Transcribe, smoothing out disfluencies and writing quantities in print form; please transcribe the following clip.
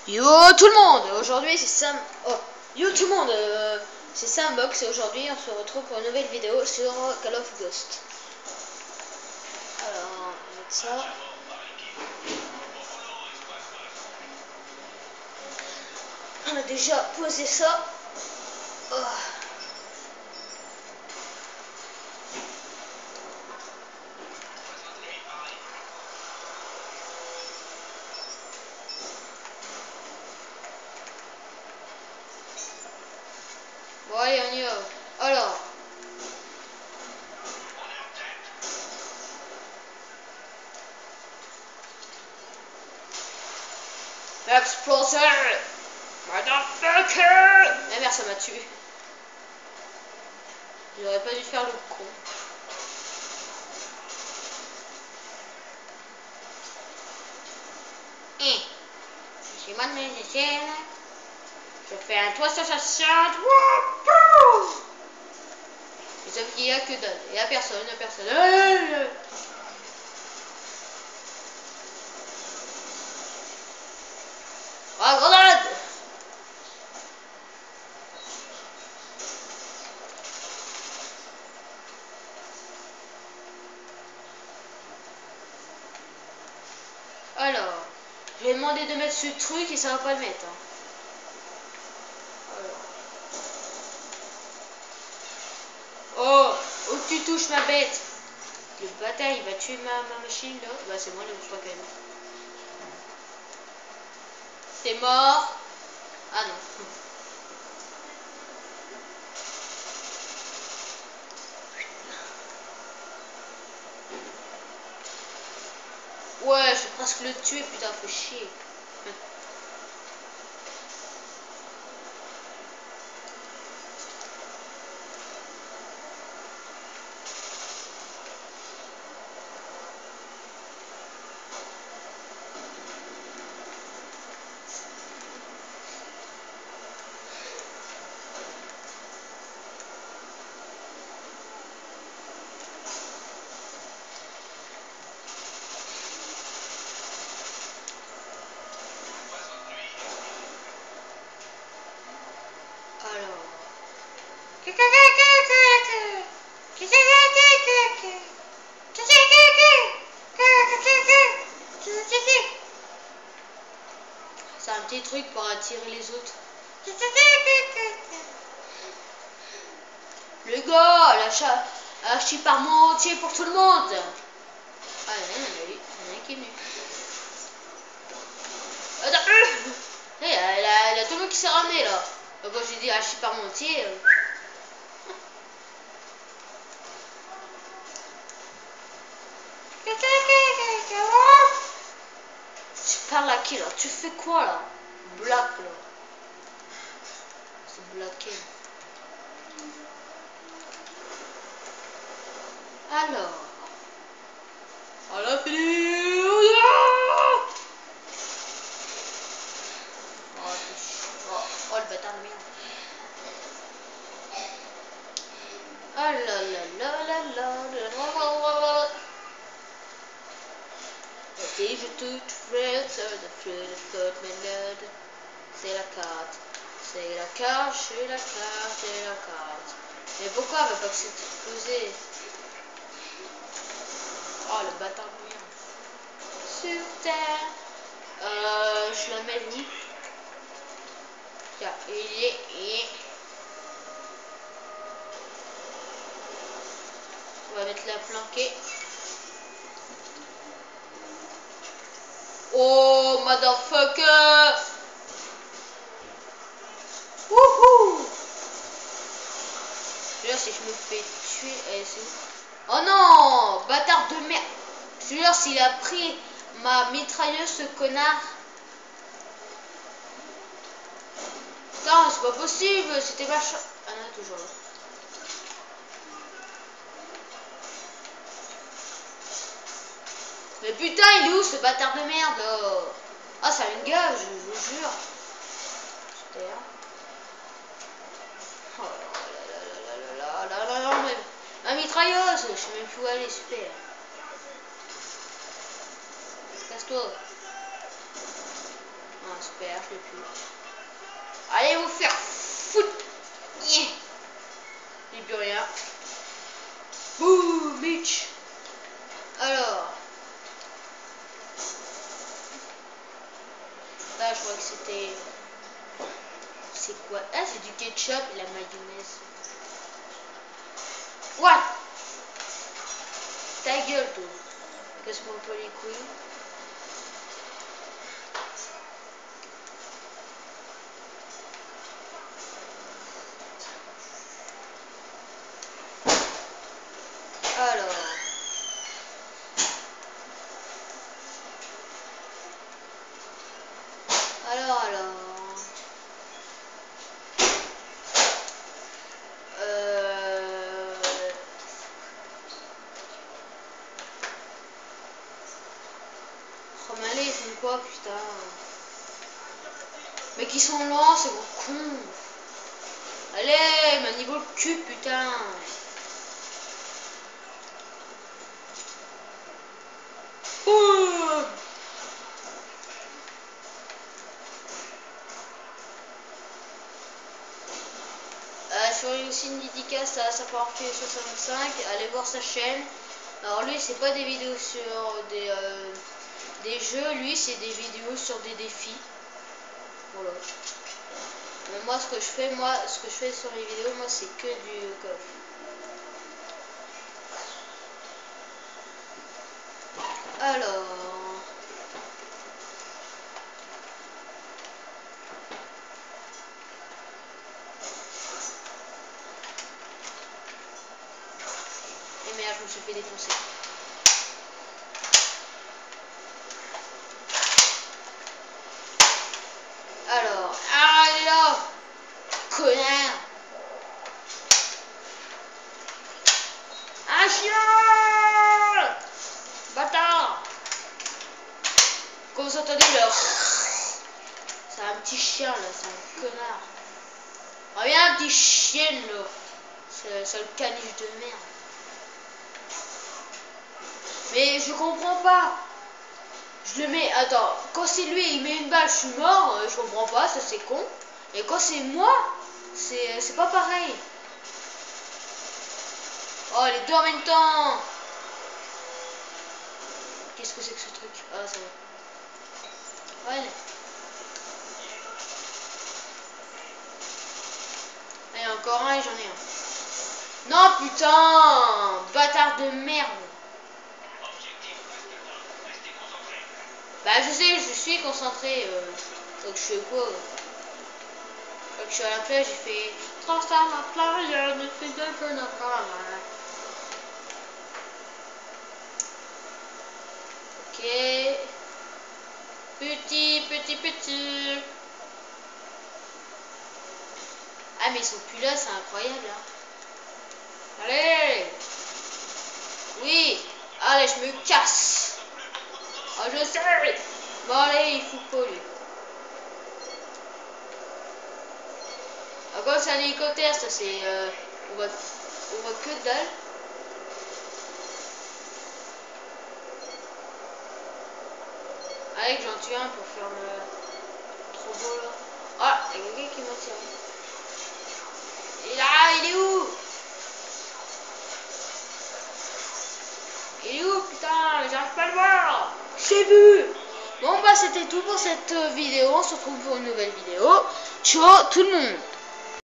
Yo tout le monde, aujourd'hui c'est Sam. Oh, yo tout le monde, c'est Sambox et aujourd'hui on se retrouve pour une nouvelle vidéo sur Call of Ghost. Alors, on va mettre ça. On a déjà posé ça. Oh. Bon allez, on y va. Alors. Exploser! Motherfucker! Ah merde, ça m'a tué. J'aurais pas dû faire le con. Je suis mode musicienne. Je fais un 360. Wouhou! Et sauf qu'il n'y a que dalle. Il n'y a personne, il n'y a personne. Ah, grenade! Alors, je vais demander de mettre ce truc et ça va pas le mettre. Hein. Oh, où tu touches ma bête? Le bâtard il va tuer ma machine là. Bah c'est moi le je crois quand même. T'es mort? Ah non. Ouais, je vais presque le tuer, putain, faut chier. Alors. C'est un petit truc pour attirer les autres. Le gars, la chip entier pour tout le monde. Ah, il y en a qui est venu. Attends, il y a tout le monde qui s'est ramené là. Donc quand j'ai dit la chip entier. Tu parles à qui là? Tu fais quoi là? Black là. C'est bloqué. Alors. Oh la fille. Oh le bâtard de merde. Oh là là là là là. Si je touche Fred, c'est la carte. C'est la carte, c'est la carte, c'est la carte. Mais pourquoi elle va pas s'exploser? Oh le bâtard de merde. Sur terre. Je la mets où? Tiens, il est. On va mettre la planquée. Oh, motherfucker! Wouhou! Là, si je me fais tuer, c'est où? Oh non! Bâtard de merde! Je te jure, s'il a pris ma mitrailleuse, ce connard. Putain, c'est pas possible, c'était vachement. Ah non, toujours là. Mais putain, il est où ce bâtard de merde là? Ah, ça me gave, je vous jure. Super. Oh là là là là là là là là. La mitrailleuse, je sais même plus où aller, super. Casse-toi. Ah, super, je l'ai plus. Allez vous faire foutre. Yeah. J'ai plus rien. Bouh, bitch. Alors. Là, je crois que c'était... C'est quoi? Ah, c'est du ketchup et la mayonnaise. What? Ta gueule, toi. Casse-moi pas les couilles. Alors. Oh, mais allez, ils font quoi, putain? Mais qui sont lents, c'est vos cons. Allez, ma niveau le cul, putain. Oh. Je ferai aussi une dédicace à Saparfait65, allez voir sa chaîne. Alors lui c'est pas des vidéos sur des jeux, lui c'est des vidéos sur des défis. Voilà. Mais moi ce que je fais sur les vidéos, moi c'est que du golf. Alors. Et merde, je me suis fait défoncer. Alors, allez là, connard. Un chien. Bâtard. Comme vous entendez le... C'est un petit chien là, c'est un connard. Reviens, un petit chien là. C'est le caniche de merde. Mais je comprends pas. Je le mets... Attends, quand c'est lui, il met une balle, je suis mort. Je comprends pas, ça c'est con. Et quand c'est moi, c'est pas pareil. Oh, les deux en même temps. Qu'est-ce que c'est que ce truc? Ah, ça va. Ouais. Allez, encore un et j'en ai un. Non, putain. Bâtard de merde. Bah, je sais, je suis concentré. Donc, je fais quoi? Quand je suis à la plage, j'ai fait... Transforme la plage, ne fait de feu n'a pas. Ok. Petit. Ah, mais ils sont plus là, c'est incroyable. Hein. Allez. Oui. Allez, je me casse. Oh, je sais. Bon, allez, il fout pas, lui. Ah, quand c'est un hélicoptère, ça c'est... on voit que dalle. Allez, que j'en tue un pour faire le... Trop beau, là. Ah, il y a quelqu'un qui m'a tiré. Et là, il est où? Il est où, putain? J'arrive pas à le voir. J'ai vu. Bon, bah, c'était tout pour cette vidéo. On se retrouve pour une nouvelle vidéo. Ciao, tout le monde.